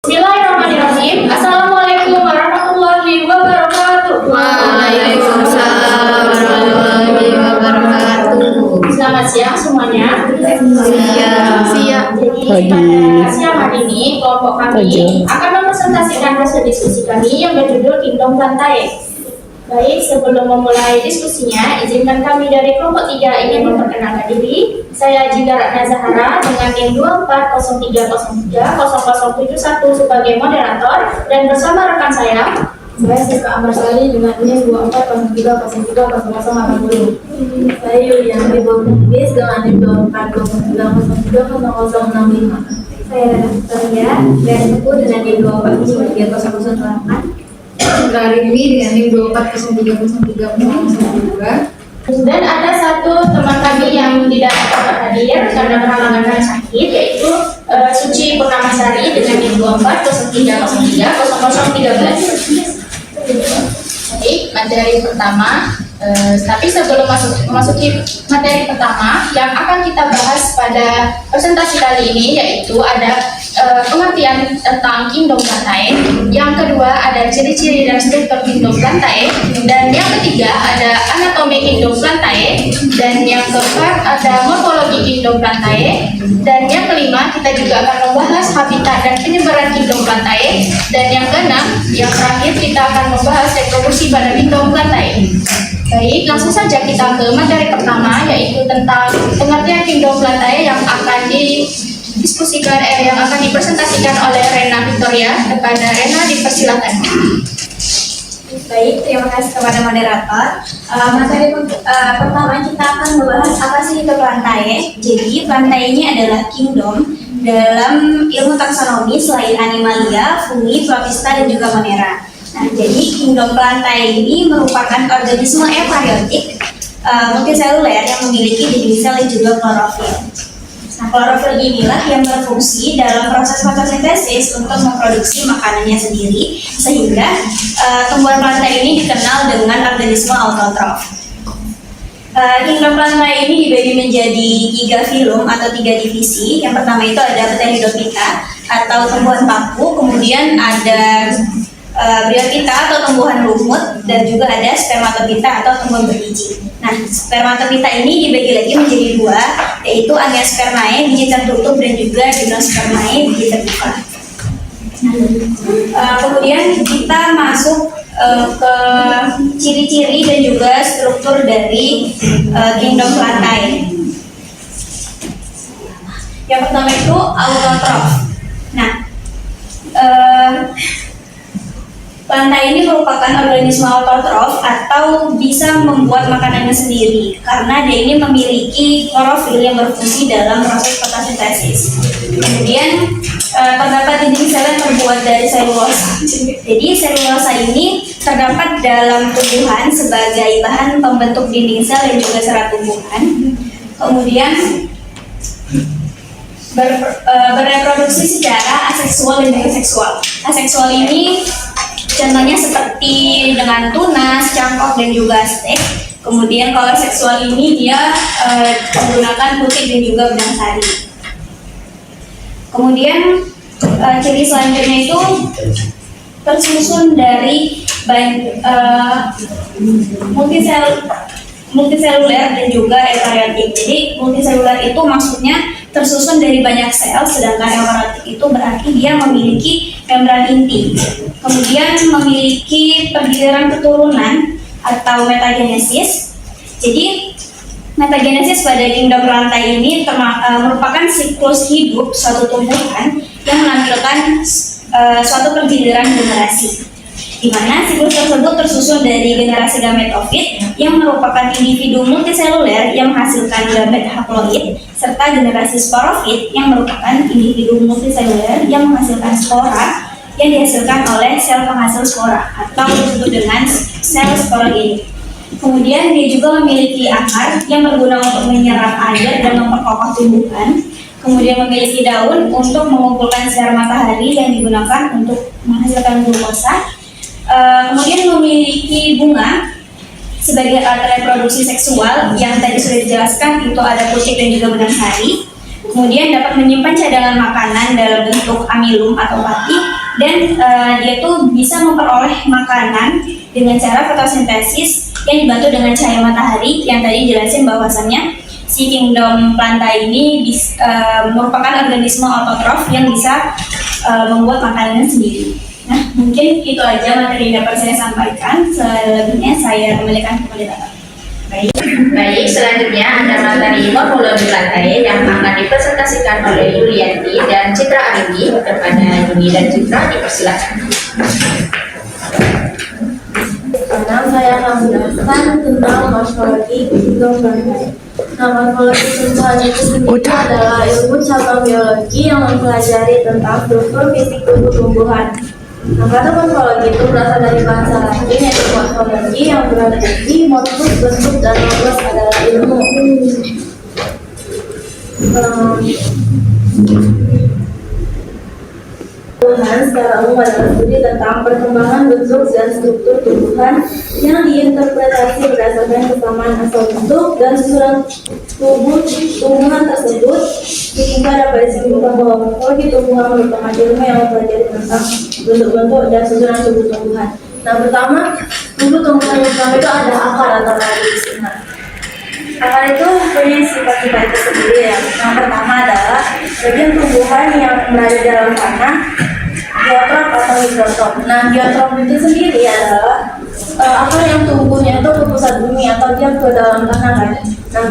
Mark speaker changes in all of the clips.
Speaker 1: Bismillahirrahmanirrahim. Assalamualaikum warahmatullahi wabarakatuh.
Speaker 2: Waalaikumsalam warahmatullahi wabarakatuh.
Speaker 1: Selamat siang semuanya.
Speaker 2: Siang.
Speaker 1: Jadi pada siang hari ini kelompok kami akan mempresentasikan hasil diskusi kami yang berjudul Kingdom Plantae. Baik, sebelum memulai diskusinya, izinkan kami dari kelompok 3 ingin memperkenalkan diri. Saya Jinda Ratna Zahara dengan NIM 2403030071 sebagai moderator dan bersama rekan saya
Speaker 3: Siska Ambarsari dengan NIM 2403030080. Saya Yuliana Bobis dengan NIM 2403030065. Saya Victoria dan Teguh dengan NIM 24030018.
Speaker 2: Rarimi dengan NIM 24030302.
Speaker 1: dan ada satu teman kami yang tidak dapat hadir karena berhalangan sakit, yaitu Suci Purnamasari dengan NIM 2403030013. Baik, materi pertama. Tapi sebelum memasuki materi pertama yang akan kita bahas pada presentasi kali ini, yaitu ada pengertian tentang Kingdom Plantae. Yang kedua ada ciri-ciri dan struktur Kingdom Plantae, dan yang ketiga ada anatomi Kingdom Plantae, dan yang keempat ada morfologi Kingdom Plantae, dan yang kelima kita juga akan membahas habitat dan penyebaran Kingdom Plantae, dan yang keenam, yang terakhir kita akan membahas reproduksi pada Kingdom Plantae. Baik, langsung saja kita ke materi pertama, yaitu tentang pengertian Kingdom Plantae yang akan didiskusikan, yang akan dipresentasikan oleh Rena Victoria. Kepada Rena dipersilakan.
Speaker 3: Baik, terima kasih kepada moderator. Materi pertama kita akan membahas apa sih itu Plantae. Jadi Plantae ini adalah kingdom dalam ilmu taksonomi selain Animalia, Fungi, Protista, dan juga Monera. Nah, jadi Kingdom Plantae ini merupakan organisme eukaryotik multiseluler yang memiliki dinding sel dan juga klorofil. Nah, klorofil inilah yang berfungsi dalam proses fotosintesis untuk memproduksi makanannya sendiri, sehingga tumbuhan Plantae ini dikenal dengan organisme autotrof. Kingdom Plantae ini dibagi menjadi 3 filum atau 3 divisi. Yang pertama itu ada Pteridophyta atau tumbuhan paku, kemudian ada Bryophyta atau tumbuhan lumut, dan juga ada Spermatophyta atau tumbuhan berbiji. Nah, Spermatophyta ini dibagi lagi menjadi 2, yaitu Angiospermae, biji tertutup, dan juga Gymnospermae, biji terbuka. Kemudian kita masuk ke ciri-ciri dan juga struktur dari Kingdom Plantae. Yang pertama itu autotrof. Nah, Plantae ini merupakan organisme autotrof atau bisa membuat makanannya sendiri karena dia ini memiliki klorofil yang berfungsi dalam proses fotosintesis. Kemudian terdapat dinding sel yang terbuat dari selulosa. Jadi selulosa ini terdapat dalam tumbuhan sebagai bahan pembentuk dinding sel dan juga serat tumbuhan. Kemudian bereproduksi secara aseksual dan juga seksual. Aseksual ini contohnya seperti dengan tunas, cangkok, dan juga steak. Kemudian kalau seksual ini dia menggunakan putih dan juga benang sari. Kemudian ciri selanjutnya itu tersusun dari multiseluler dan juga eukaryotik. Jadi multiseluler itu maksudnya tersusun dari banyak sel, sedangkan eukaryotik itu berarti dia memiliki membran inti. Kemudian memiliki pergiliran keturunan atau metagenesis. Jadi metagenesis pada Kingdom Plantae ini merupakan siklus hidup suatu tumbuhan yang menampilkan suatu pergiliran generasi, di mana siklus tersebut tersusun dari generasi gametofit yang merupakan individu multiseluler yang menghasilkan gamet haploid, serta generasi sporofit yang merupakan individu multiseluler yang menghasilkan spora yang dihasilkan oleh sel penghasil spora atau disebut dengan sel sporogenik. Kemudian dia juga memiliki akar yang berguna untuk menyerap air dan memperkokoh tumbuhan. Kemudian memiliki daun untuk mengumpulkan sinar matahari yang digunakan untuk menghasilkan glukosa. Kemudian memiliki bunga sebagai alat reproduksi seksual yang tadi sudah dijelaskan, itu ada pucuk dan juga benang sari. Kemudian dapat menyimpan cadangan makanan dalam bentuk amilum atau pati dan dia tuh bisa memperoleh makanan dengan cara fotosintesis yang dibantu dengan cahaya matahari yang tadi jelasin bahwasannya si kingdom planta ini merupakan organisme autotrof yang bisa membuat makanannya sendiri. Nah, mungkin itu aja materi yang dapat saya sampaikan. Selebihnya saya kembalikan kepada Bapak.
Speaker 1: Baik, selanjutnya ada materi morfologi lantai yang akan dipresentasikan oleh Yulianti dan Citra Arigi. Kepada Yuni dan Citra dipersilakan.
Speaker 4: Sekarang saya akan menjelaskan tentang morfologi kingdom lantai. Nah, morfologi tumbuhan itu sendiri adalah ilmu cabang biologi yang mempelajari tentang struktur fisik tubuh tumbuhan. Nah, kata morfologi itu berasal dari bahasa Latin yaitu morfologi yang berarti morfus bentuk dan logos adalah ilmu. Tumbuhan secara umum adalah studi tentang perkembangan bentuk dan struktur tumbuhan yang diinterpretasi berdasarkan kesamaan asal bentuk dan susunan tubuh tumbuhan tersebut, sehingga dapat disimpulkan bahwa morfologi tumbuhan merupakan ilmu yang mempelajari tentang bentuk-bentuk dan susunan tubuh tumbuhan. Nah, pertama, tubuh tumbuhan yang pertama itu ada akar atau radix. Nah, akar itu punya sifat-sifat tersendiri ya. Yang pertama adalah bagian tumbuhan yang berada di dalam tanah, geotrop atau hidrotrop. Nah, geotrop itu sendiri adalah akar yang tumbuhnya itu ke pusat bumi atau dia ke dalam tanah kan. Nah,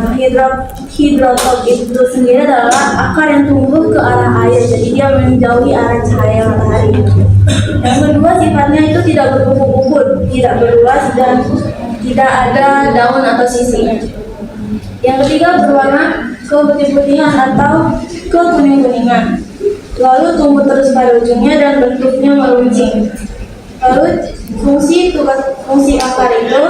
Speaker 4: hidrotrop itu sendiri adalah akar yang tumbuh ke arah air, jadi dia menjauhi arah cahaya matahari. Yang kedua, sifatnya itu tidak berkuku-kuku, tidak berluas dan tidak ada daun atau sisinya. Yang ketiga, berwarna keputih-putihan atau kekuning-kuningan. Lalu tumbuh terus pada ujungnya dan bentuknya meruncing. Lalu fungsi akar itu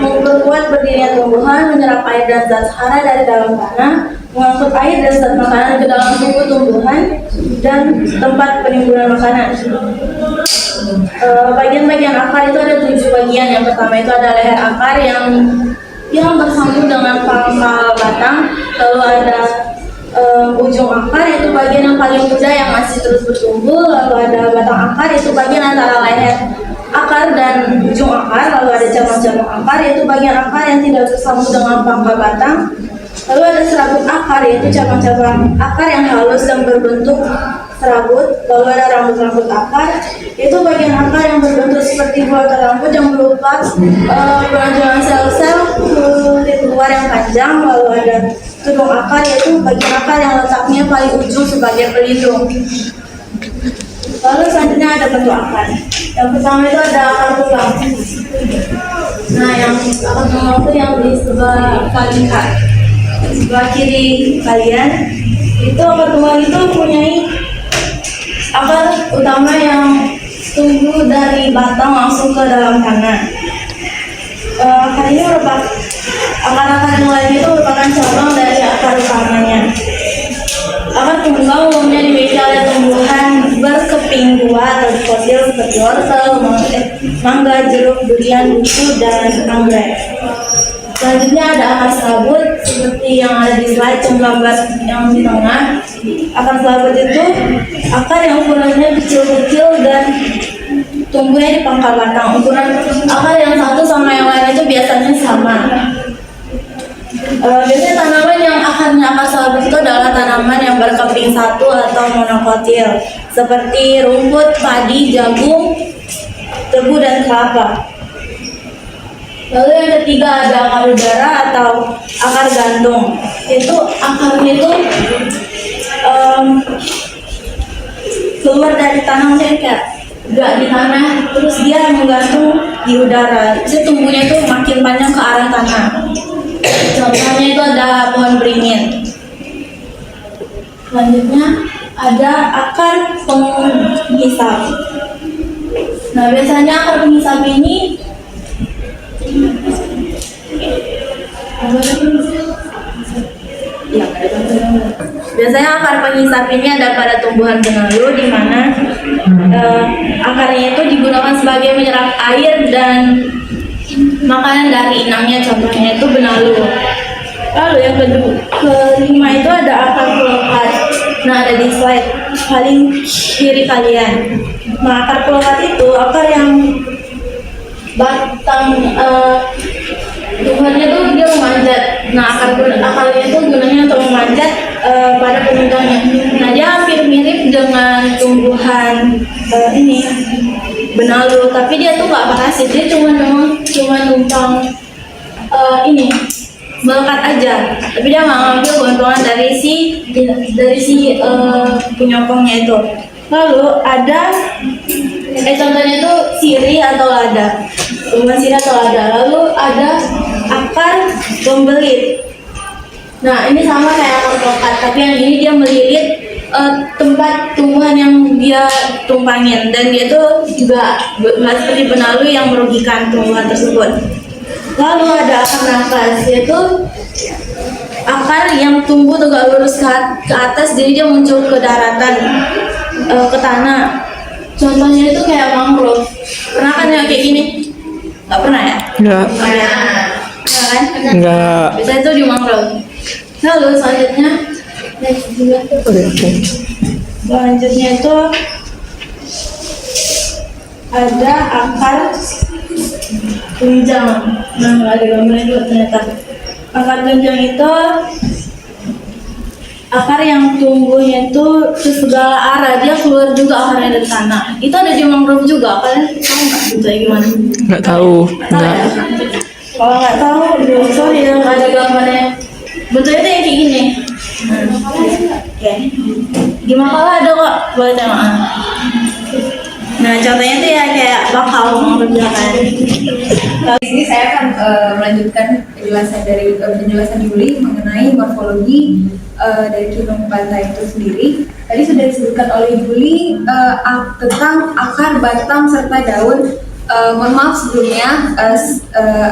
Speaker 4: memperkuat berdirinya tumbuhan, menyerap air dan zat hara dari dalam tanah, mengangkut air dan zat makanan ke dalam tubuh tumbuhan, dan tempat penimbunan makanan. Bagian-bagian akar itu ada 7 bagian. Yang pertama itu ada leher akar yang bersambung dengan pangkal batang. Lalu ada ujung akar, itu bagian yang paling muda yang masih terus bertumbuh. Lalu ada batang akar, itu bagian antara leher akar dan ujung akar. Lalu ada cabang-cabang akar, yaitu bagian akar yang tidak bersambung dengan pangkal batang. Lalu ada serabut akar, yaitu cabang-cabang akar yang halus dan berbentuk serabut. Lalu ada rambut-rambut akar, itu bagian akar yang berbentuk seperti bulatan rambut yang berupa penonjolan sel-sel kulit luar yang panjang. Lalu ada tudung akar, yaitu bagian akar yang letaknya paling ujung sebagai pelindung. Lalu selanjutnya ada bentuk akar. Yang pertama itu ada akar tulang. Nah, yang akar tulang itu yang di sebelah kalian, sebelah kiri kalian, itu akar tulang itu mempunyai akar utama yang tumbuh dari batang langsung ke dalam tanah. Akar ini merupakan akar-akar yang lain itu merupakan cabang dari akar utamanya. Akar tunggal umumnya dimiliki oleh tumbuhan berkeping dua atau fosil seperti wortel, mangga, jeruk, durian, buku, dan anggrek. Selanjutnya ada akar serabut seperti yang ada di slide gambar yang di tengah. Akar serabut itu akar yang ukurannya kecil-kecil dan tumbuhnya di pangkal batang. Ukuran akar yang satu sama yang lain itu biasanya sama. Biasanya tanaman yang akarnya akar serabut itu adalah tanaman yang berkeping satu atau monokotil, seperti rumput, padi, jagung, tebu, dan kelapa. Lalu yang ketiga ada akar udara atau akar gantung. Itu akarnya itu keluar dari tanah, kayak gak di tanah, terus dia menggantung di udara. Jadi tumbuhnya itu makin panjang ke arah tanah. Contohnya itu ada pohon beringin. Selanjutnya ada akar penghisap. Nah, biasanya akar penghisap ini biasanya akar penghisap ini ada pada tumbuhan benalu, di mana akarnya itu digunakan sebagai menyerap air dan makanan dari inangnya, contohnya itu benalu. Lalu yang kelima itu ada akar pelokat. Nah, ada di slide paling kiri kalian. Nah, akar pulokat itu akar yang batang Tuhannya tuh dia memanjat. Nah, akarnya itu gunanya untuk memanjat pada pemegangnya. Nah, dia hampir mirip dengan tumbuhan ini benalu, tapi dia tuh nggak parasit. Dia cuma numpang ini melekat aja. Tapi dia nggak ngambil keuntungan dari si penyokongnya itu. Lalu ada contohnya itu sirih atau lada, tumbuhan sirih atau lada. Lalu ada akar pembelit. Nah, ini sama kayak akar pulokat, tapi yang ini dia melilit tempat tumbuhan yang dia tumpangin, dan dia tuh juga nggak seperti benalu yang merugikan tumbuhan tersebut. Lalu ada akar nafas, yaitu akar yang tumbuh tegak lurus ke atas, jadi dia muncul ke daratan, ke tanah. Contohnya itu kayak mangrove. Pernah kan ya kayak gini? Nggak pernah ya?
Speaker 5: Enggak.
Speaker 4: Ya kan?
Speaker 5: Enggak.
Speaker 4: Biasanya itu di mangrove. Lalu selanjutnya, selanjutnya itu ada akar tunjang. Nah, nggak ada gambarnya juga ternyata. Akar tunjang itu akar yang tumbuhnya itu ke segala arah, dia keluar juga akarnya dari tanah. Itu ada di mangrove juga. Kalian tahu nggak bentuknya gimana?
Speaker 5: Enggak tahu. Enggak.
Speaker 4: Kalau nggak tahu, biasa yang ada gambarnya. Bentuknya itu yang kayak gini. Oke. Gimana kalau ada kok? Boleh tengok. Nah, contohnya itu ya kayak bakau mangrove kan.
Speaker 6: Di sini saya akan melanjutkan penjelasan Yuli mengenai morfologi dari kirung pantai itu sendiri. Tadi sudah disebutkan oleh Yuli tentang akar, batang, serta daun. Mohon maaf sebelumnya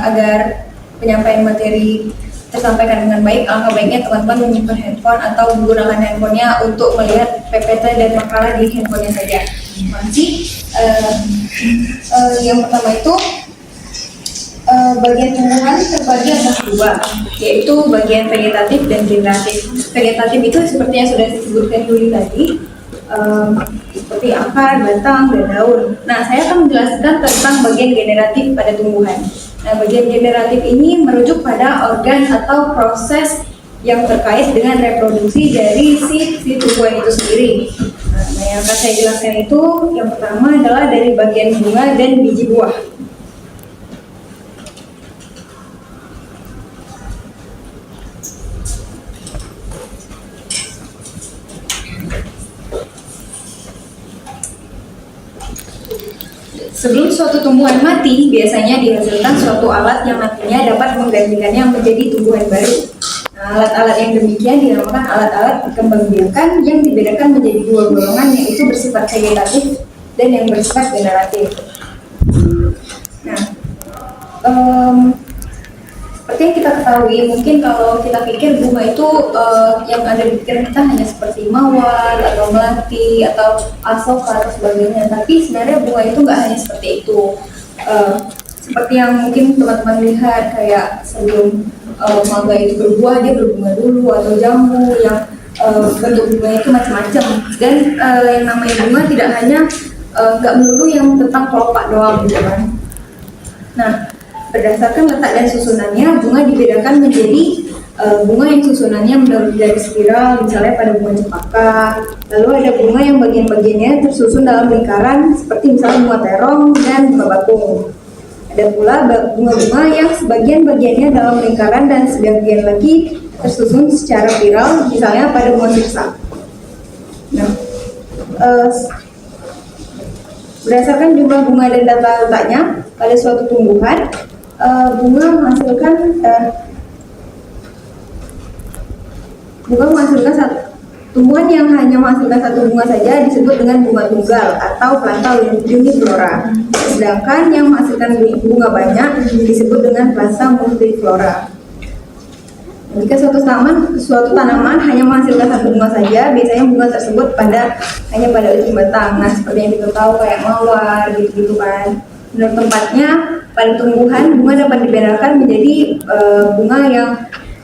Speaker 6: agar penyampaian materi tersampaikan dengan baik, alangkah baiknya teman-teman menyimpan handphone atau menggunakan handphonenya untuk melihat PPT dan makalah di handphonenya saja. Terima kasih. Yang pertama itu bagian tumbuhan terbagi atas dua, yaitu bagian vegetatif dan generatif. Vegetatif itu seperti yang sudah disebutkan Yuli tadi, seperti akar, batang, dan daun. Nah, saya akan menjelaskan tentang bagian generatif pada tumbuhan. Nah, bagian generatif ini merujuk pada organ atau proses yang terkait dengan reproduksi dari si tumbuhan itu sendiri. Nah, yang akan saya jelaskan itu yang pertama adalah dari bagian bunga dan biji buah. Sebelum suatu tumbuhan mati, biasanya dihasilkan suatu alat yang nantinya dapat menggantikannya menjadi tumbuhan baru. Nah, alat-alat yang demikian dinamakan alat-alat perkembangbiakan yang dibedakan menjadi dua golongan, yaitu bersifat vegetatif dan yang bersifat generatif. Nah, seperti yang kita ketahui, mungkin kalau kita pikir bunga itu yang ada di pikiran kita hanya seperti mawar atau melati atau asoka atau sebagainya, tapi sebenarnya bunga itu nggak hanya seperti itu. Seperti yang mungkin teman-teman lihat, kayak sebelum mangga itu berbuah, dia berbunga dulu, atau jambu yang bentuk bunga itu macam-macam. Dan yang namanya bunga tidak hanya nggak melulu yang tentang kelopak doang gitu kan. Nah, berdasarkan letak dan susunannya, bunga dibedakan menjadi bunga yang susunannya menurut garis spiral, misalnya pada bunga cempaka. Lalu ada bunga yang bagian-bagiannya tersusun dalam lingkaran, seperti misalnya bunga terong dan bunga bakung. Ada pula bunga-bunga yang sebagian bagiannya dalam lingkaran dan sebagian lagi tersusun secara spiral, misalnya pada bunga sirsak. Nah, berdasarkan jumlah bunga dan data letaknya pada suatu tumbuhan, bunga menghasilkan tumbuhan yang hanya menghasilkan satu bunga saja disebut dengan bunga tunggal atau planta uniflora. Sedangkan yang menghasilkan bunga banyak disebut dengan planta multiflora. Jika suatu tanaman hanya menghasilkan satu bunga saja, biasanya bunga tersebut hanya pada ujung batang. Nah, seperti yang kita tahu kayak mawar gitu kan. Menurut tempatnya, pada tumbuhan bunga dapat dibedakan menjadi bunga yang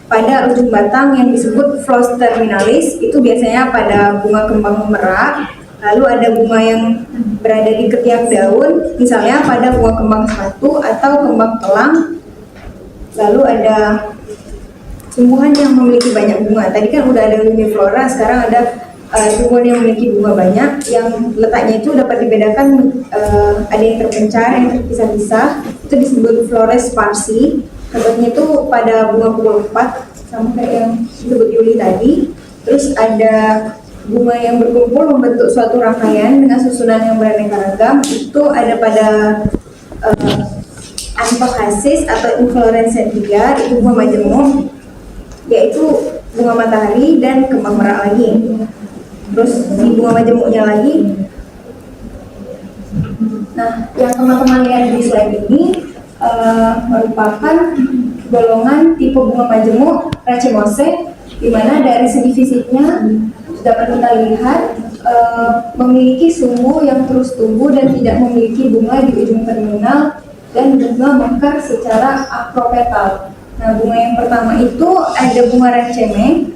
Speaker 6: pada ujung batang yang disebut floss terminalis, itu biasanya pada bunga kembang merak. Lalu ada bunga yang berada di ketiak daun, misalnya pada bunga kembang satu atau kembang telang. Lalu ada tumbuhan yang memiliki banyak bunga. Tadi kan udah ada uniflora, sekarang ada tumbuhan yang memiliki bunga banyak, yang letaknya itu dapat dibedakan, ada yang terpencar, yang terpisah-pisah, itu disebut flores sparsi. Contohnya itu pada bunga pukul 4, sama kayak yang disebut Yuli tadi. Terus ada bunga yang berkumpul membentuk suatu rangkaian dengan susunan yang beraneka ragam, itu ada pada Anthochasis atau inflorescentia, itu bunga majemuk, yaitu bunga matahari dan kembang merak lagi. Terus di bunga majemuknya lagi, nah yang teman-teman lihat di slide ini merupakan golongan tipe bunga majemuk Racemose, di mana dari segi fisiknya dapat kita lihat memiliki sumbu yang terus tumbuh dan tidak memiliki bunga di ujung terminal dan bunga mekar secara akropetal. Nah, bunga yang pertama itu ada bunga raceme,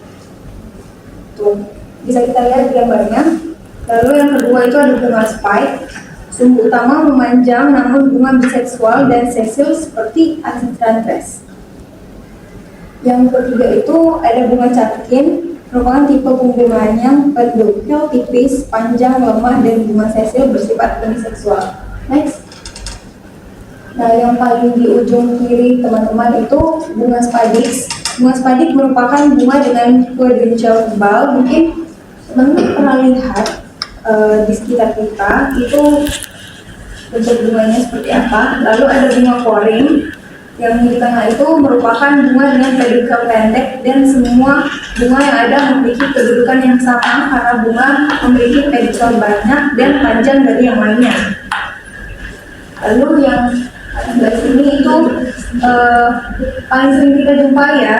Speaker 6: tuh bisa kita lihat gambarnya. Lalu yang kedua itu ada bunga spike. Sumbu utama memanjang namun bunga biseksual dan sesil seperti Acitranthus. Yang ketiga itu ada bunga catkin, merupakan tipe pembungaan yang pedunkel, tipis, panjang, lemah, dan bunga sesil bersifat uniseksual. Next. Nah, yang paling di ujung kiri teman-teman itu bunga spadix. Bunga spadix merupakan bunga dengan quadrilateral tebal. Mungkin teman-teman pernah lihat di sekitar kita itu bentuk bunganya seperti apa. Lalu ada bunga koring yang di tengah itu merupakan bunga dengan pedunkel pendek, dan semua bunga yang ada memiliki kedudukan yang sama karena bunga memiliki pedunkel banyak dan panjang dari yang lainnya. Lalu yang sebelah sini itu paling sering kita jumpai ya,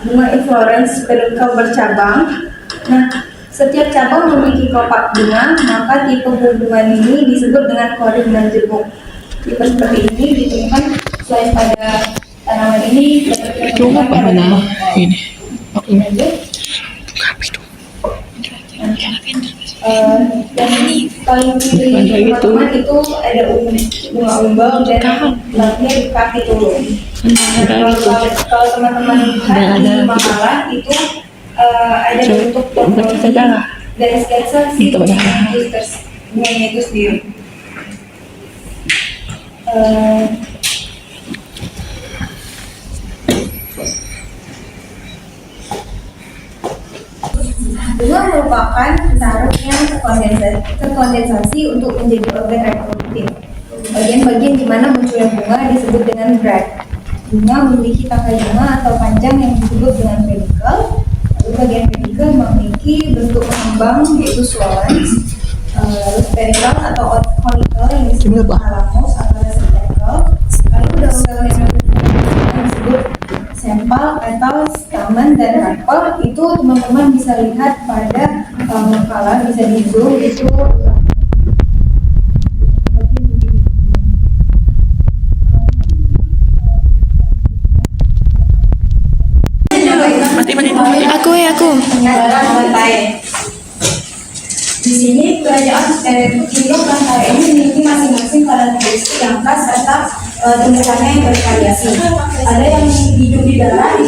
Speaker 6: bunga inflorescens pedunkel bercabang. Nah, setiap cabang memiliki kelopak bunga, maka tipe hubungan ini disebut dengan koring dan jemuk. Tipe seperti ini ditemukan selain pada tanaman ini
Speaker 5: Coba apa mana ini?
Speaker 6: Dan paling kiri teman-teman itu ada bunga umbel dan labnya di kaki turun. Kalau teman-teman lihat di makalah itu ada bentuk dari sketsa si bunganya itu sendiri. Bunga merupakan saraf yang terkondensasi untuk menjadi organ reproduktif. Bagian-bagian di mana munculnya bunga disebut dengan bracts. Bunga memiliki tangkai bunga atau panjang yang disebut dengan peduncle. Lalu bagian peduncle memiliki bentuk mengembang yaitu swollen. Lalu spherical atau conical yang disebut thalamus atau receptacle. Lalu daun-daun yang disebut sempal, petal, stamen, dan carpel. Itu teman-teman bisa lihat pada makalah, bisa di zoom itu.
Speaker 2: Aku.
Speaker 3: Di sini bentuk rangkaian ini memiliki masing-masing karakteristik yang khas serta tumbuhannya yang bervariasi. Ada yang hidup di darat,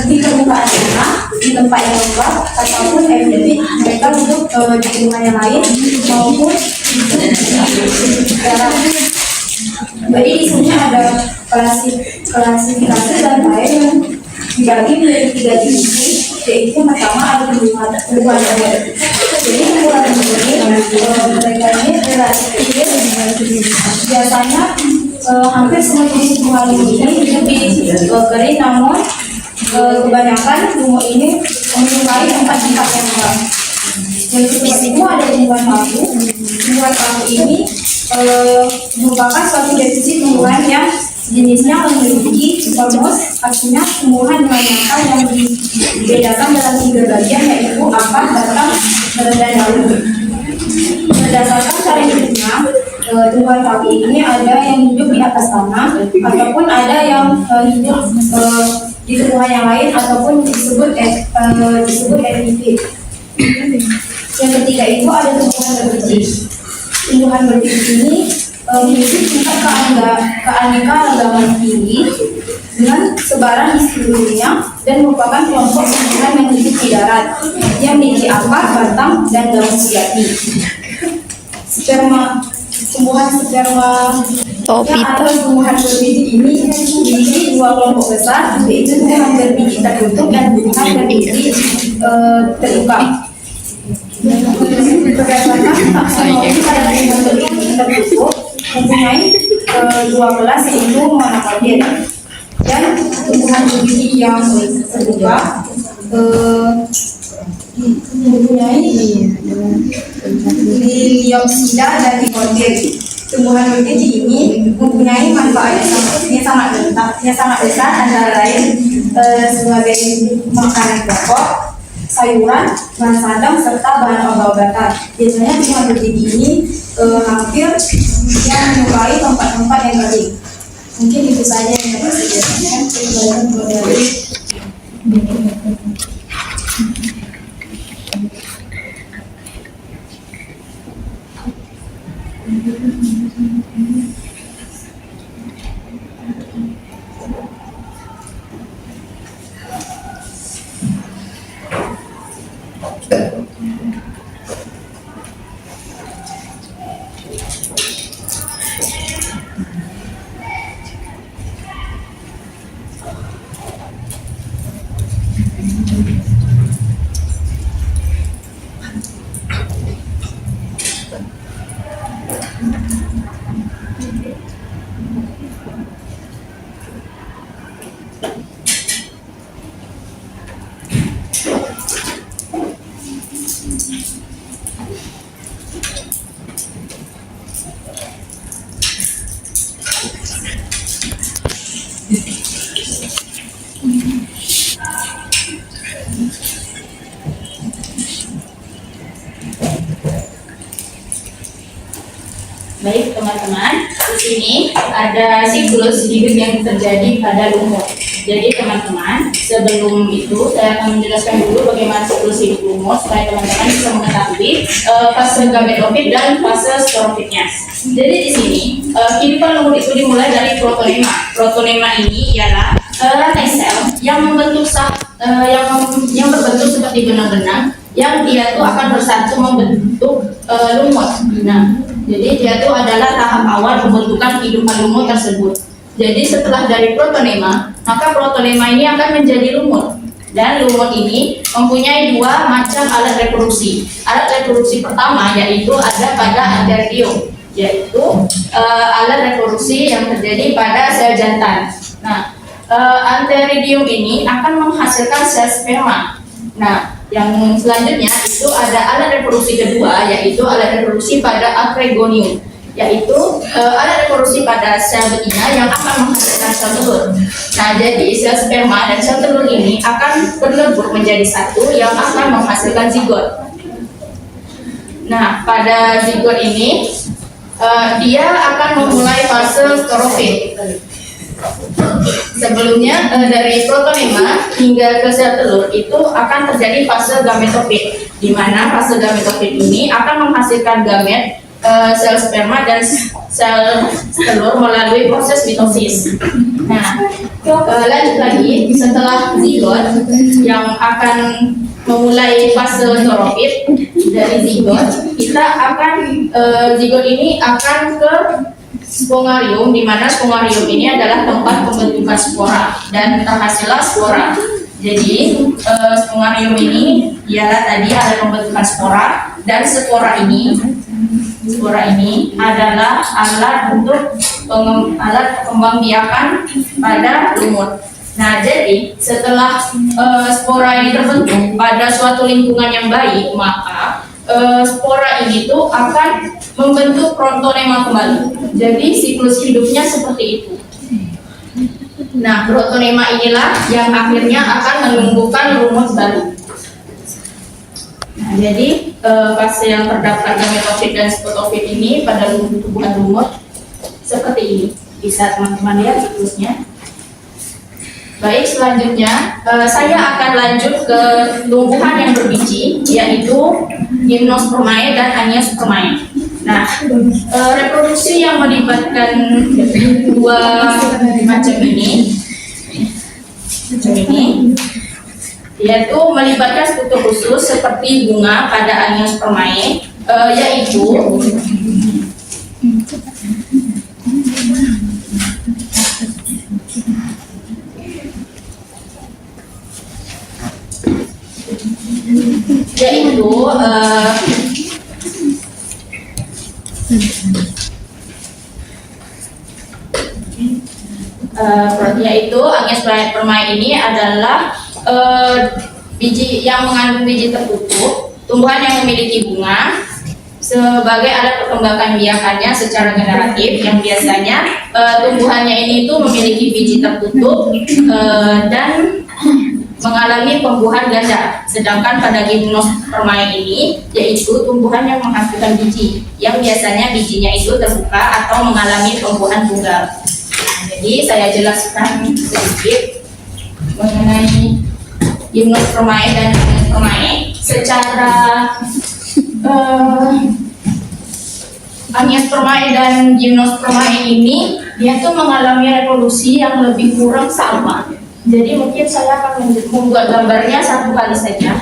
Speaker 3: di permukaan tanah, di tempat yang lembab, ataupun endemik mereka untuk di tumbuhan yang lain maupun di darat. Jadi di sini ada klasifikasi rangkaian yang dibagi menjadi 3 divisi, yaitu pertama ada tumbuhan endemik. Jadi tumbuhan endemik mereka ini relatif kecil, biasanya hampir semua jenis tumbuhan ini hidup di kering, namun kebanyakan tumbuh ini menyukai tempat-tempat yang lembab. Yang kedua itu ada tumbuhan paku. Tumbuhan paku ini merupakan suatu definisi tumbuhan yang jenisnya memiliki hormos, artinya tumbuhan dengan akar yang dibedakan dalam 3 bagian, yaitu akar, batang, dan daun. Berdasarkan cara hidupnya,
Speaker 6: tumbuhan kawi ini ada yang hidup di atas tanah ataupun ada yang hidup di tumbuhan yang lain ataupun disebut epifit. Yang ketiga itu ada tumbuhan berbiji. Tumbuhan berbiji ini memiliki tingkat keanekaragaman tinggi dengan sebaran di seluruh dunia dan merupakan kelompok tumbuhan yang hidup di darat yang memiliki akar, batang, dan daun sejati. Tumbuhan sperma yang ada tumbuhan berbiji ini memiliki dua kelompok besar, yaitu tumbuhan berbiji tertutup dan tumbuhan berbiji terbuka. Berdasarkan taksonomi pada tumbuhan berbiji tertutup mempunyai dua kelas, yaitu monokotil, dan tumbuhan berbiji yang terbuka mempunyai liliopsida dan dikotil. Tumbuhan berbiji ini mempunyai manfaat yang sangat besar, antara lain sebagai makanan pokok, sayuran, bahan sandang, serta bahan obat-obatan. Biasanya tumbuhan berbiji ini hampir yang menyukai tempat-tempat yang kering. Mungkin itu saja yang dapat saya jelaskan.
Speaker 1: Baik teman-teman, di sini ada siklus hidup yang terjadi pada lumut. Jadi teman-teman, sebelum itu saya akan menjelaskan dulu bagaimana siklus hidup lumut supaya teman-teman bisa mengetahui fase gametofit dan fase sporofitnya. Jadi di sini kehidupan lumut itu dimulai dari protonema. Protonema ini ialah rantai sel yang membentuk yang berbentuk seperti benang-benang yang dia tuh akan bersatu membentuk lumut. Nah, jadi dia itu adalah tahap awal pembentukan kehidupan lumut tersebut. Jadi setelah dari protonema, maka protonema ini akan menjadi lumut. Dan lumut ini mempunyai dua macam alat reproduksi. Alat reproduksi pertama yaitu ada pada antheridium, yaitu alat reproduksi yang terjadi pada sel jantan. Nah, antheridium ini akan menghasilkan sel sperma. Nah, yang selanjutnya itu ada alat reproduksi kedua, yaitu alat reproduksi pada acrygonium, yaitu alat reproduksi pada sel betina yang akan menghasilkan sel telur. Nah, jadi sel sperma dan sel telur ini akan berlebur menjadi satu yang akan menghasilkan zigot. Nah, pada zigot ini dia akan memulai fase sporofit. Sebelumnya dari protonema hingga ke sel telur itu akan terjadi fase gametofit, di mana fase gametofit ini akan menghasilkan gamet, sel sperma dan sel telur melalui proses mitosis. Nah, lanjut lagi setelah zigot yang akan memulai fase sporofit. Dari zigot kita akan zigot ini akan ke spongarium, di mana spongarium ini adalah tempat pembentukan spora dan terhasillah spora. Jadi spongarium ini ialah tadi ada pembentukan spora, dan spora ini adalah alat untuk alat pengembangbiakan pada lumut. Nah, jadi setelah spora ini terbentuk pada suatu lingkungan yang baik, maka spora ini tuh akan membentuk protonema kembali. Jadi siklus hidupnya seperti itu. Nah, protonema inilah yang akhirnya akan menumbuhkan lumut baru. Nah, Nah, jadi fase yang terdapat gametofit dan spotofit ini pada tumbuhan lumut seperti ini. Bisa teman-teman lihat siklusnya. Baik, selanjutnya saya akan lanjut ke tumbuhan yang berbiji, yaitu Gymnospermae dan Angiospermae. Nah, reproduksi yang melibatkan dua macam ini, yaitu melibatkan struktur khusus seperti bunga pada Angiospermae, yaitu Angiospermae ini adalah biji yang mengandung biji tertutup, tumbuhan yang memiliki bunga sebagai alat perkembangan biakannya secara generatif, yang biasanya tumbuhannya ini itu memiliki biji tertutup dan mengalami pembuahan ganda. Sedangkan pada Gymnospermae ini yaitu tumbuhan yang menghasilkan biji, yang biasanya bijinya itu terbuka atau mengalami pembuahan tunggal. Nah, jadi saya jelaskan sedikit mengenai Gymnospermae dan Angiospermae. Secara Angiospermae dan Gymnospermae ini dia tuh mengalami reproduksi yang lebih kurang sama. Jadi mungkin saya akan membuat gambarnya satu kali saja.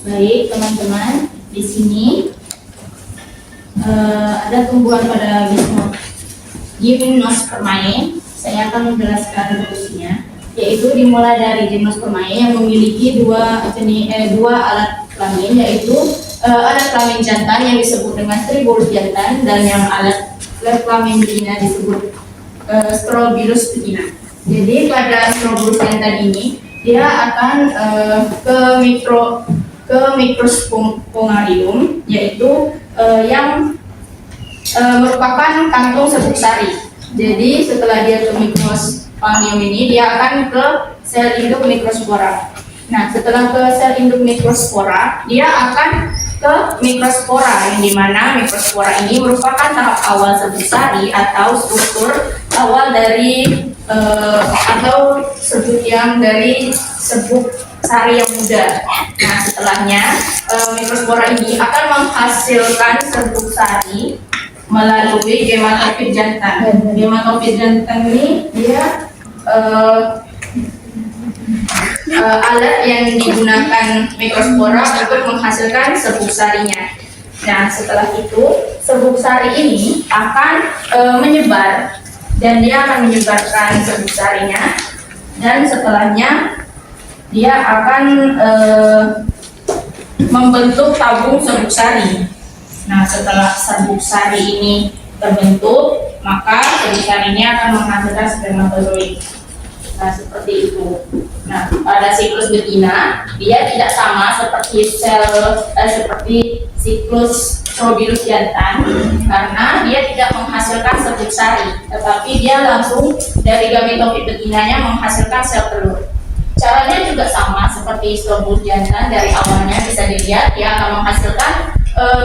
Speaker 1: Baik teman-teman, di sini ada tumbuhan pada Gymnospermae. Saya akan menjelaskan reproduksinya, yaitu dimulai dari Gymnospermae yang memiliki dua alat kelamin, yaitu alat kelamin jantan yang disebut dengan tribulus jantan dan yang alat kelamin betina disebut Strobilus betina. Jadi pada Strobilus jantan ini dia akan ke Microspongalium, yaitu yang merupakan kantung serbuk sari. Jadi setelah dia ke mikrosporium ini, dia akan ke sel induk mikrospora. Nah, setelah ke sel induk mikrospora, dia akan ke mikrospora, yang dimana mikrospora ini merupakan tahap awal serbuk sari atau struktur awal dari atau serbuk yang dari serbuk sari yang muda. Nah, setelahnya mikrospora ini akan menghasilkan serbuk sari melalui gematofit jantan. Gematofit jantan ini dia alat yang digunakan mikrospora untuk menghasilkan serbuk sarinya. Nah, setelah itu serbuk sari ini akan menyebar dan dia akan menyebarkan serbuk sarinya, dan setelahnya dia akan membentuk tabung serbuk sari. Nah, setelah serbuk sari ini terbentuk, maka serbuk sarinya akan menghasilkan spermatozoid. Nah, seperti itu. Nah, pada siklus betina dia tidak sama seperti seperti siklus probilus jantan, karena dia tidak menghasilkan serbuk sari, tetapi dia langsung dari gametofit betinanya menghasilkan sel telur. Caranya juga sama seperti stobus jantan, dari awalnya bisa dilihat dia akan menghasilkan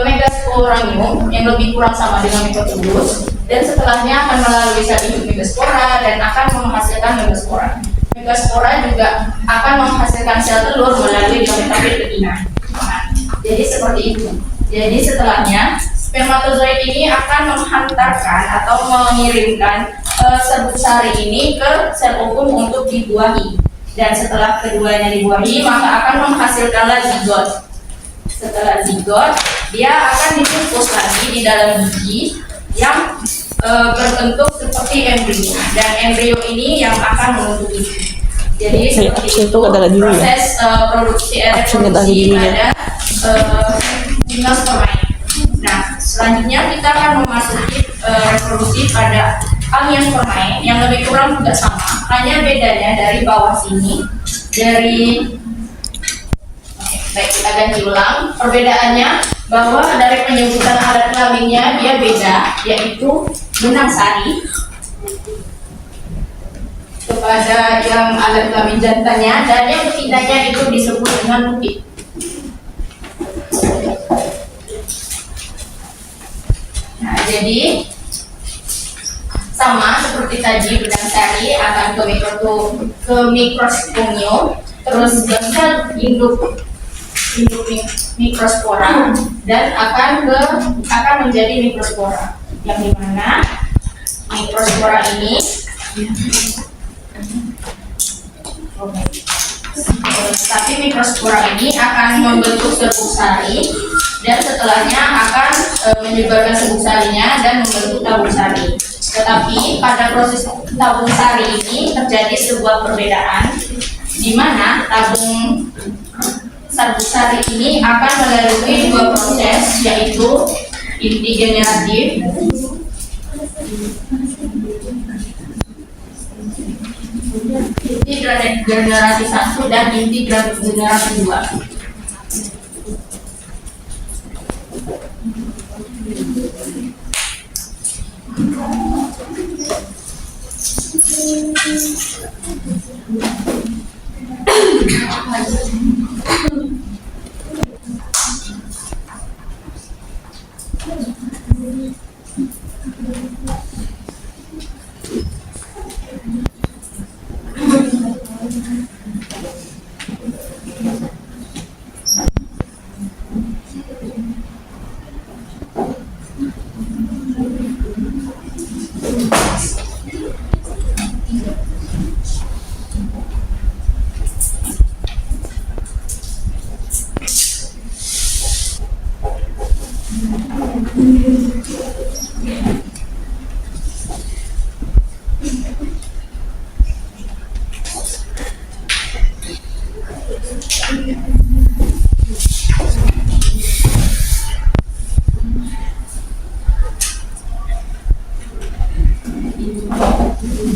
Speaker 1: megasporangium yang lebih kurang sama dengan mitotubulus, dan setelahnya akan melalui sel induk megaspora dan akan menghasilkan megaspora. Megaspora juga akan menghasilkan sel telur melalui gametofit betina. Nah, jadi seperti itu. Jadi setelahnya spermatozoid ini akan menghantarkan atau mengirimkan serbuk sari ini ke sel ovum untuk dibuahi. Dan setelah keduanya dibuahi, maka akan menghasilkanlah zigot. Setelah zigot, dia akan dibungkus lagi di dalam biji yang berbentuk seperti embrio, dan embrio ini yang akan membentuk biji. Jadi seperti itu proses produksi reproduksi pada gimnospermae. Nah, selanjutnya kita akan memasuki reproduksi pada amniospermae yang lebih kurang juga sama, hanya bedanya dari bawah sini dari baik, kita ganti ulang. Perbedaannya bahwa dari penyebutan alat kelaminnya dia beda, yaitu benang sari kepada yang alat kelamin jantannya, dan yang betinanya itu disebut dengan nukit. Nah, jadi sama seperti tadi, benang sari akan ke mikrosporium, terus ke sel induk mikrospora, dan akan menjadi mikrospora, yang dimana mikrospora ini tapi mikrospora ini akan membentuk serbuk sari, dan setelahnya akan menyebarkan serbuk sarinya dan membentuk tabung sari. Tetapi pada proses tabung sari ini terjadi sebuah perbedaan, di mana tabung serbuk sari ini akan melalui dua proses, yaitu inti generatif generasi 1 dan inti generasi 2.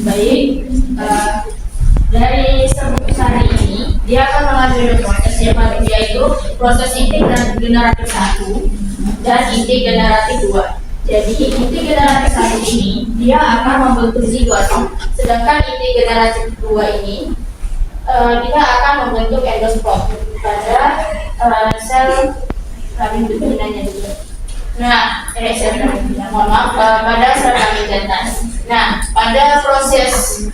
Speaker 1: Baik, dari serbuk sari ini dia akan mengalami proses, yaitu proses inti generatif 1 dan inti generatif 2. Jadi inti generasi 1 ini dia akan membentuk zigot, sedangkan inti generasi 2 ini dia akan membentuk endosperm pada sel kelamin betinanya dulu. Nah, mohon maaf, pada sel kelamin jantan. Nah, pada proses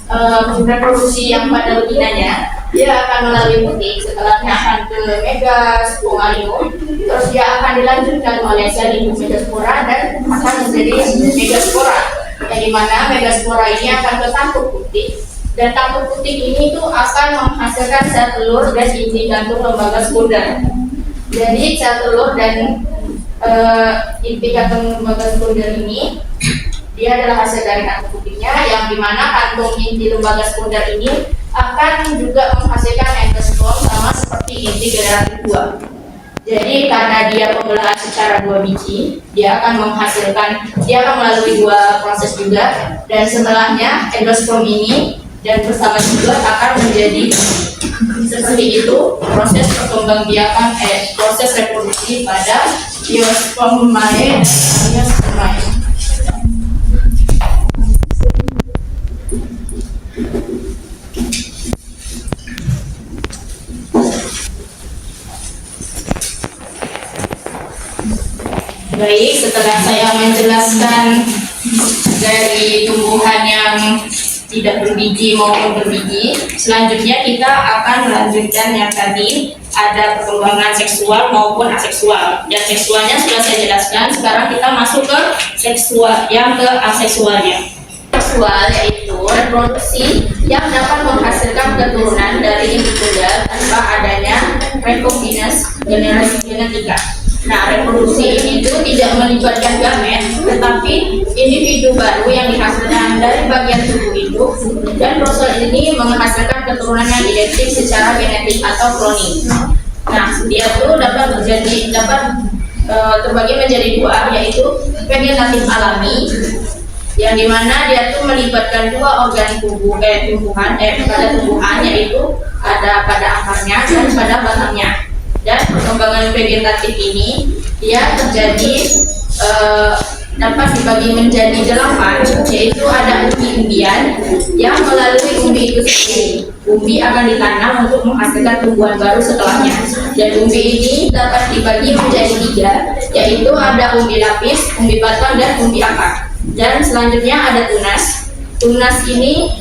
Speaker 1: reproduksi yang pada betinanya, dia akan melalui putik, setelahnya akan ke megaspomarium, terus dia akan dilanjutkan oleh sel induk megaspora dan akan menjadi megaspora. Yang dimana megaspora ini akan ke tangkup putik, dan tangkup putik ini tuh akan menghasilkan sel telur dan inti gantung lembaga sekunder. Jadi sel telur dan inti gantung lembaga sekunder ini dia adalah hasil dari kantung putiknya, yang dimana kantung inti lembaga sekunder ini akan juga menghasilkan endosperm sama seperti inti generasi 2. Jadi karena dia pembelahan secara 2 biji, dia akan melalui 2 proses juga, dan setelahnya endosperm ini dan bersama juga akan menjadi seperti itu proses perkembangbiakan proses reproduksi pada Biospermae. Baik, setelah saya menjelaskan dari tumbuhan yang tidak berbiji maupun berbiji, selanjutnya kita akan melanjutkan yang tadi ada perkembangan seksual maupun aseksual. Yang seksualnya sudah saya jelaskan, sekarang kita masuk ke seksual yang ke aseksualnya. Seksual yaitu reproduksi yang dapat menghasilkan keturunan dari individu tanpa adanya recombinous genetika. Nah, reproduksi ini itu tidak melibatkan gamet, tetapi individu baru yang dihasilkan dari bagian tubuh induk, dan proses ini menghasilkan keturunan yang identik secara genetik atau kloning. Nah, dia tuh dapat terbagi menjadi 2, yaitu vegetatif alami, yang dimana dia tuh melibatkan 2 organ tumbuhan, yaitu ada pada akarnya dan pada batangnya. Dan perkembangan vegetatif ini dia terjadi dapat dibagi menjadi 8, yaitu ada umbi-umbian yang melalui umbi itu sendiri. Umbi akan ditanam untuk menghasilkan tumbuhan baru setelahnya. Dan umbi ini dapat dibagi menjadi 3, yaitu ada umbi lapis, umbi batang, dan umbi akar. Dan selanjutnya ada tunas. Tunas ini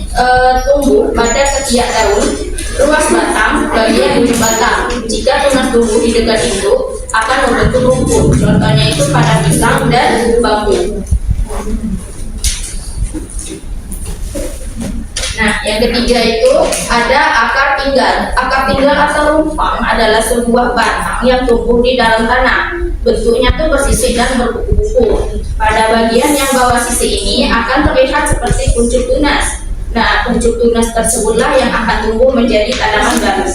Speaker 1: tumbuh pada ketiak daun, ruas batang, bagian ujung batang. Jika tunas tumbuh di dekat induk, akan membentuk rumput. Contohnya itu pada pisang dan bambu. Nah, yang ketiga itu ada akar tinggal. Akar tinggal atau rumpang adalah sebuah batang yang tumbuh di dalam tanah. Bentuknya tuh bersisik dan berkuku-kuku. Pada bagian yang bawah sisi ini akan terlihat seperti kuncup tunas. Nah, kuncup tunas tersebutlah yang akan tumbuh menjadi tanaman baru.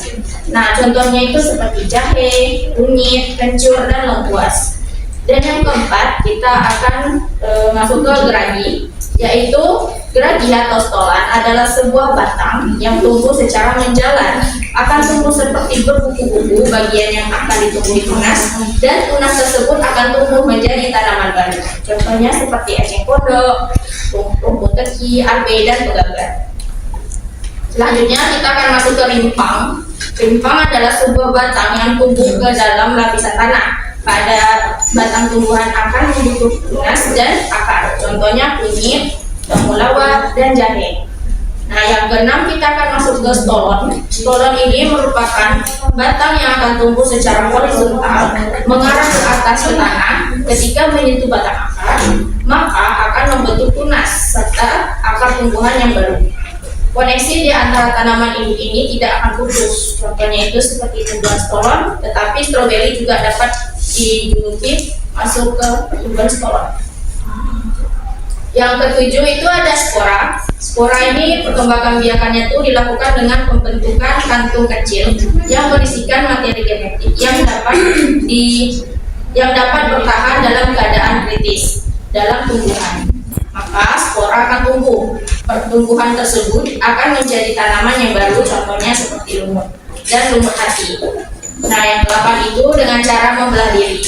Speaker 1: Nah, contohnya itu seperti jahe, kunyit, kencur, dan lengkuas. Dan yang keempat, kita akan masuk ke geragi, yaitu geragi atau stolan adalah sebuah batang yang tumbuh secara menjalar, akan tumbuh seperti berbuku-buku bagian yang akan ditumbuhi tunas, dan tunas tersebut akan tumbuh menjadi tanaman baru. Contohnya seperti eceng kodok, rumput teki, arbe, dan pegagan. Selanjutnya kita akan masuk ke rimpang. Rimpang adalah sebuah batang yang tumbuh ke dalam lapisan tanah. Pada batang tumbuhan akan membentuk tunas dan akar. Contohnya kunyit, temulawak, dan jahe. Nah, yang keenam kita akan masuk ke stolon. Stolon ini merupakan batang yang akan tumbuh secara horizontal mengarah ke atas ke tanah. Ketika menyentuh batang akar, maka akan membentuk tunas serta akar tumbuhan yang baru. Koneksi di antara tanaman induk ini tidak akan putus. Contohnya itu seperti tumbuhan stolon, tetapi stroberi juga dapat dijuluki masuk ke tumbuhan stolon. Yang ketujuh itu ada spora. Spora ini perkembangbiakannya itu dilakukan dengan pembentukan kantung kecil yang berisikan materi genetik yang dapat bertahan dalam keadaan kritis dalam tumbuhan. Maka spora akan tumbuh. Pertumbuhan tersebut akan menjadi tanaman yang baru, contohnya seperti lumut dan lumut hati. Nah, yang ke-8 itu dengan cara membelah diri.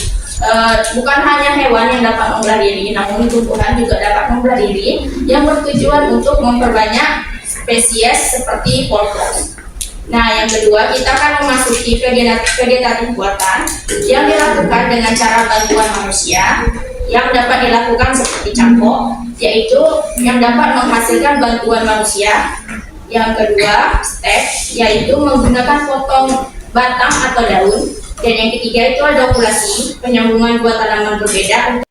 Speaker 1: bukan hanya hewan yang dapat membelah diri, namun tumbuhan juga dapat membelah diri yang bertujuan untuk memperbanyak spesies seperti Polfox. Nah, yang kedua, kita akan memasuki vegetatif buatan yang dilakukan dengan cara bantuan manusia yang dapat dilakukan seperti cangkok, yaitu yang dapat menghasilkan bantuan manusia. Yang kedua, stek, yaitu menggunakan potong batang atau daun. Dan yang ketiga itu ada okulasi, penyambungan dua tanaman berbeda.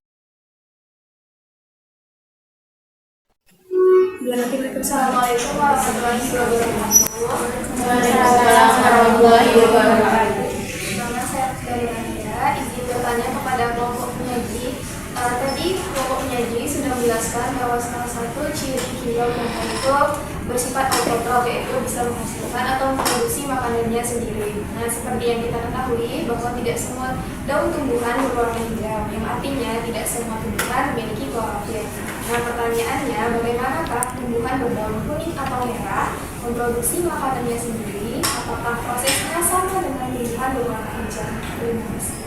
Speaker 6: Assalamualaikum warahmatullahi wabarakatuh.
Speaker 2: Waalaikumsalam warahmatullahi wabarakatuh.
Speaker 6: Nama saya dari Nanda, izin bertanya kepada kelompok penyaji. Tadi kelompok penyaji sudah menjelaskan bahwa salah satu ciri kilau pohon itu bersifat autotrof, yaitu bisa menghasilkan atau memproduksi makanannya sendiri. Nah, seperti yang kita ketahui bahwa tidak semua daun tumbuhan berwarna hijau, yang artinya tidak semua tumbuhan memiliki klorofil. Nah, pertanyaannya, bagaimanakah tumbuhan berdaun kuning atau merah memproduksi makanannya sendiri? Apakah prosesnya sama dengan tumbuhan berwarna hijau? Terima kasih.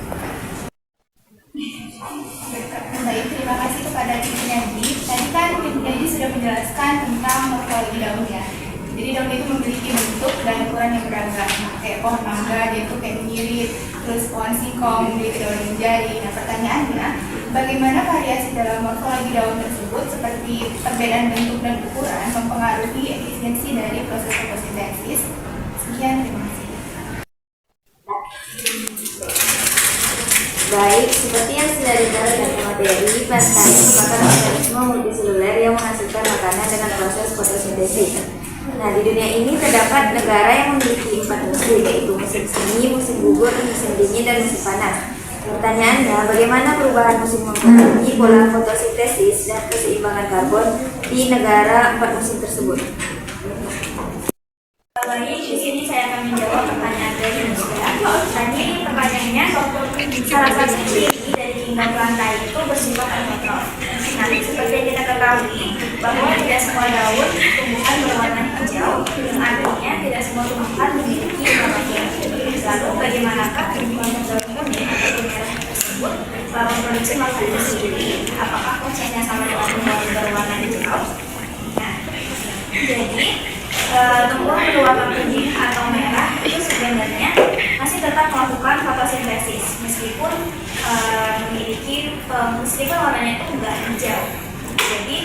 Speaker 7: Baik, terima kasih kepada tim penyaji. Tadi kan tim penyaji sudah menjelaskan tentang morfologi daun ya. Jadi daun itu memiliki bentuk dan ukuran yang beragam. Kayak pohon mangga, dia itu kayak mirip. Terus pohon singkong memiliki daun yang jari. Nah, pertanyaannya, bagaimana variasi dalam morfologi daun tersebut seperti perbedaan bentuk dan ukuran mempengaruhi efisiensi dari proses fotosintesis? Sekian, terima kasih.
Speaker 2: Baik, seperti yang sudah dibahas dalam materi, plastik merupakan organisme multiseluler yang menghasilkan makanan dengan proses fotosintesis. Nah, di dunia ini terdapat negara yang memiliki 4 musim, yaitu musim semi, musim gugur, musim dingin, dan musim panas. Pertanyaannya, bagaimana perubahan musim mempengaruhi pola fotosintesis dan keseimbangan karbon di negara 4 musim tersebut?
Speaker 3: Baik, di sini saya akan menjawab pertanyaan dari Nusia. Tadi pertanyaannya, salah satu ciri dari limbah lantai itu bersifat autotrof. Nah, seperti yang kita ketahui bahwa tidak semua daun tumbuhan berwarna hijau, yang artinya tidak semua tumbuhan memiliki klorofil. Lalu, bagaimanakah tumbuhan daun kuning atau merah tersebut memproduksi makanannya sendiri? Apakah prosesnya sama dengan tumbuhan berwarna hijau? Nah, jadi tumbuhan berwarna kuning atau merah itu sebenarnya masih tetap melakukan fotosintesis meskipun meskipun warnanya itu enggak hijau. Jadi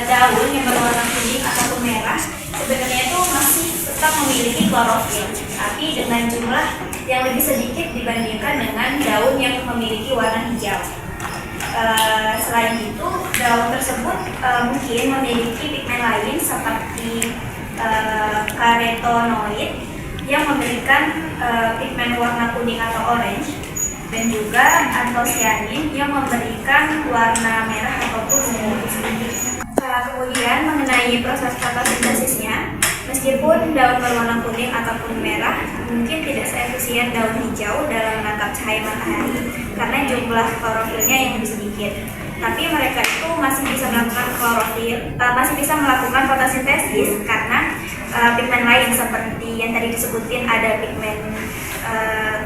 Speaker 3: daun yang berwarna kuning ataupun merah sebenarnya itu masih tetap memiliki klorofil, tapi dengan jumlah yang lebih sedikit dibandingkan dengan daun yang memiliki warna hijau. Selain itu, daun tersebut mungkin memiliki pigmen lain seperti karotenoid yang memberikan pigmen warna kuning atau orange, dan juga antosianin yang memberikan warna merah ataupun ungu. Kemudian mengenai proses fotosintesisnya, meskipun daun berwarna kuning ataupun merah mungkin tidak seefisien daun hijau dalam menangkap cahaya matahari karena jumlah klorofilnya yang lebih sedikit. Tapi mereka itu masih bisa melakukan fotosintesis karena pigmen lain seperti yang tadi disebutin, ada pigmen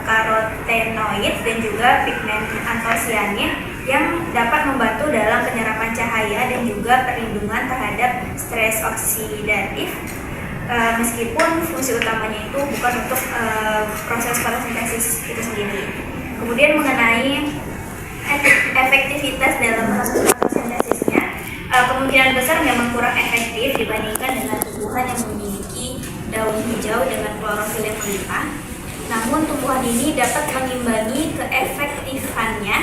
Speaker 3: karotenoid dan juga pigmen antosianin yang dapat membantu dalam penyerapan cahaya dan juga perlindungan terhadap stres oksidatif, meskipun fungsi utamanya itu bukan untuk proses fotosintesis itu sendiri. Kemudian mengenai efektivitas dalam proses fotosintesisnya, kemungkinan besar memang kurang efektif dibandingkan dengan tumbuhan yang memiliki daun hijau dengan klorofil yang melimpah. Namun tumbuhan ini dapat mengimbangi keefektifannya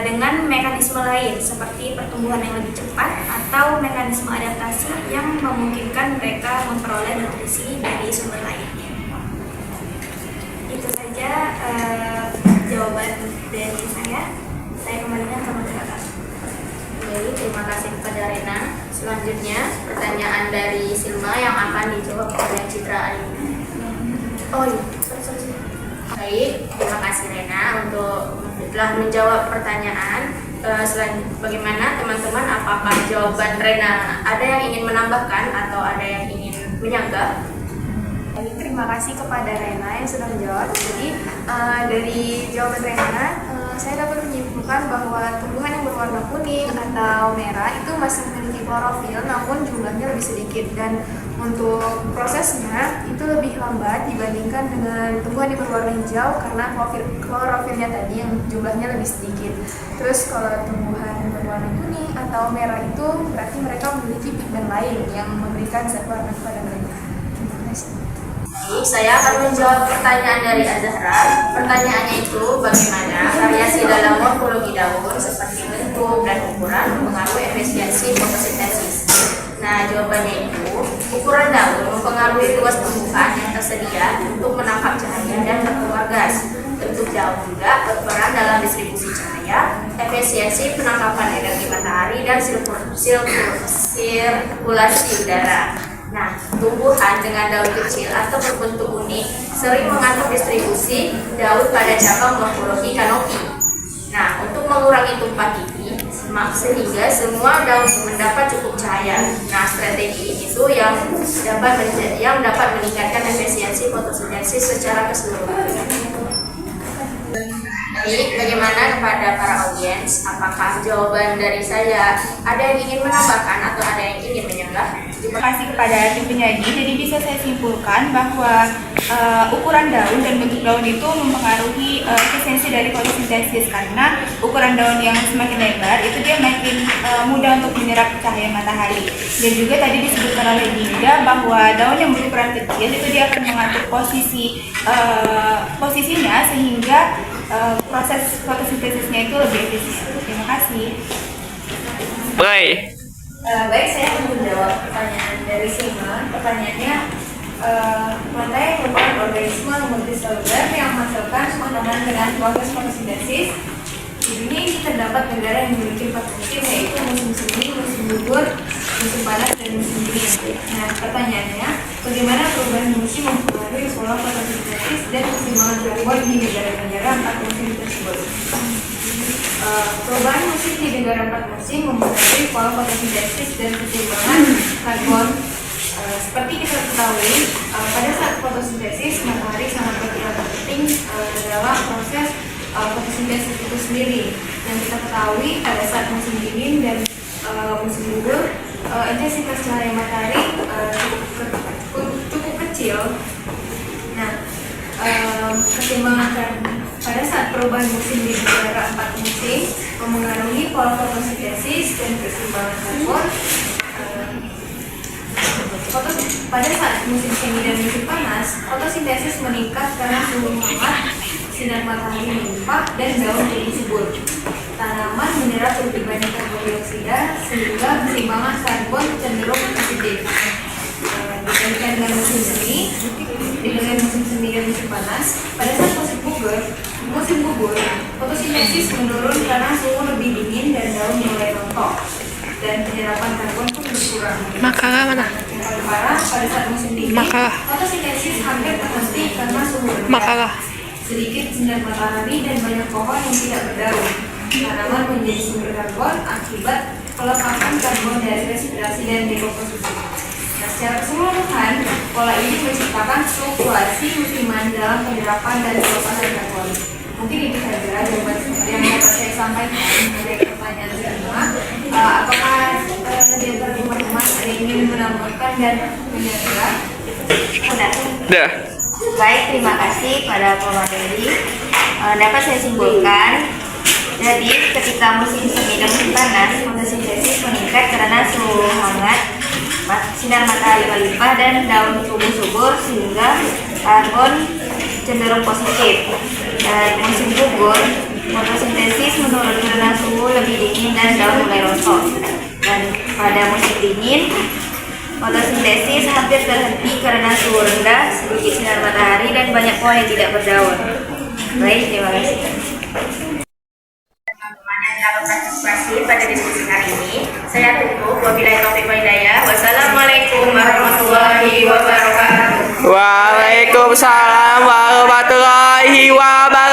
Speaker 3: dengan mekanisme lain seperti pertumbuhan yang lebih cepat atau mekanisme adaptasi yang memungkinkan mereka memperoleh nutrisi dari sumber lainnya. Itu saja jawaban dari saya. Saya kembalikan ke moderator.
Speaker 2: Baik, terima kasih kepada Rena. Selanjutnya pertanyaan dari Silma yang akan dijawab oleh Citra Aini. Oh iya, baik, terima kasih Rena untuk telah menjawab pertanyaan. Bagaimana teman-teman, apakah jawaban Rena ada yang ingin menambahkan atau ada yang ingin menyanggah?
Speaker 6: Terima kasih kepada Rena yang sudah menjawab. Jadi dari jawaban Rena, saya dapat menyimpulkan bahwa tumbuhan yang berwarna kuning atau merah itu masih memiliki klorofil, namun jumlahnya lebih sedikit, dan untuk prosesnya itu lebih lambat dibandingkan dengan tumbuhan yang berwarna hijau karena klorofilnya tadi yang jumlahnya lebih sedikit. Terus kalau tumbuhan berwarna kuning atau merah itu berarti mereka memiliki pigmen lain yang memberikan zat warna kepada mereka. Terima kasih.
Speaker 2: Saya akan menjawab pertanyaan dari Azahra. Pertanyaannya itu, bagaimana variasi dalam morfologi daun seperti bentuk dan ukuran mempengaruhi efisiensi fotosintesis? Nah, jawabannya itu, ukuran daun mempengaruhi luas tumbuhan yang tersedia untuk menangkap cahaya dan berkeluar gas. Bentuk daun juga berperan dalam distribusi cahaya, efisiensi penangkapan energi matahari, dan sirkulasi udara. Nah, tumbuhan dengan daun kecil atau berbentuk unik sering mengatur distribusi daun pada cabang morfologi kanopi. Nah, untuk mengurangi tumpah tindih, sehingga semua daun mendapat cukup cahaya. Nah, strategi ini itu yang dapat meningkatkan efisiensi fotosintesis secara keseluruhan. Jadi, bagaimana kepada para audiens? Apakah jawaban dari saya ada yang ingin menambahkan atau ada yang ingin menyanggah?
Speaker 7: Terima kasih kepada tim penyaji. Jadi bisa saya simpulkan bahwa ukuran daun dan bentuk daun itu mempengaruhi efisiensi dari fotosintesis, karena ukuran daun yang semakin lebar itu dia makin mudah untuk menyerap cahaya matahari. Dan juga tadi disebutkan oleh Dinda bahwa daun yang berukuran kecil itu dia akan mengatur posisinya sehingga proses fotosintesisnya itu lebih efisien. Terima kasih.
Speaker 5: Baik.
Speaker 6: Baik, saya akan menjawab pertanyaan dari Sima. Pertanyaannya, mana yang merupakan organisme multiseluler yang menghasilkan makanan dengan proses fotosintesis? Di dunia ini terdapat negara yang memiliki 4 musim, yaitu musim semi, musim gugur, musim panas, dan musim dingin. Nah, pertanyaannya, bagaimana perubahan musim mempengaruhi pola fotosintesis dan keseimbangan karbon di negara-negara 4 musim tersebut? Perubahan musim di negara 4 musim mempengaruhi pola fotosintesis dan keseimbangan karbon. Seperti kita ketahui, pada saat fotosintesis matahari sangat berperan penting dalam proses fotosintesis itu sendiri. Yang kita ketahui pada saat musim dingin dan musim gugur, intensitas cahaya matahari cukup kecil. Nah, keseimbangan pada saat perubahan musim di negara 4 musim memengaruhi pola fotosintesis dan keseimbangan karbon. Pada saat musim semi dan musim panas, fotosintesis meningkat karena suhu hangat, sinar matahari melimpah, dan daun jadi subur. Tanaman menyerap lebih banyak karbon dioksida sehingga keseimbangan karbon cenderung positif. Dibandingkan dengan musim semi dan musim panas, pada saat musim gugur, fotosintesis menurun karena suhu lebih dingin dan daun mulai rontok, dan penyerapan karbon pun berkurang.
Speaker 5: Makalah mana?
Speaker 6: Yang paling parah, pada saat musim dingin, fotosintesis hampir terhenti karena suhu rendah, sedikit sinar matahari, dan banyak pohon yang tidak berdaun. Tanaman menjadi sumber karbon akibat pelepasan karbon dari respirasi dan dekomposisi. Nah, secara keseluruhan, pola ini menciptakan fluktuasi musiman dalam penyerapan dan pelepasan karbon. Mungkin itu saja jawaban yang dapat saya sampaikan dari pertanyaan semua. Apakah di antara teman-teman ada yang ingin menambahkan dan menyanggah?
Speaker 5: Dah.
Speaker 2: Baik, terima kasih pada pemateri. Dapat saya simpulkan, jadi ketika musim semi dan musim panas, fotosintesis meningkat karena suhu hangat, sinar matahari melimpah, dan daun tumbuh subur sehingga karbon cenderung positif. Dan musim gugur, fotosintesis menurun karena suhu lebih dingin dan daun mulai rontok. Dan pada musim dingin, fotosintesis hampir terhenti karena suhu rendah, sedikit sinar matahari, dan banyak pohon yang tidak berdaun. Baik, terima kasih. Teman-teman yang dapat partisipasi pada diskusi hari ini, saya tutup. Wabillahi taufiq wal hidayah. Wassalamualaikum warahmatullahi wabarakatuh.
Speaker 5: Waalaikumsalam warahmatullahi wabarakatuh.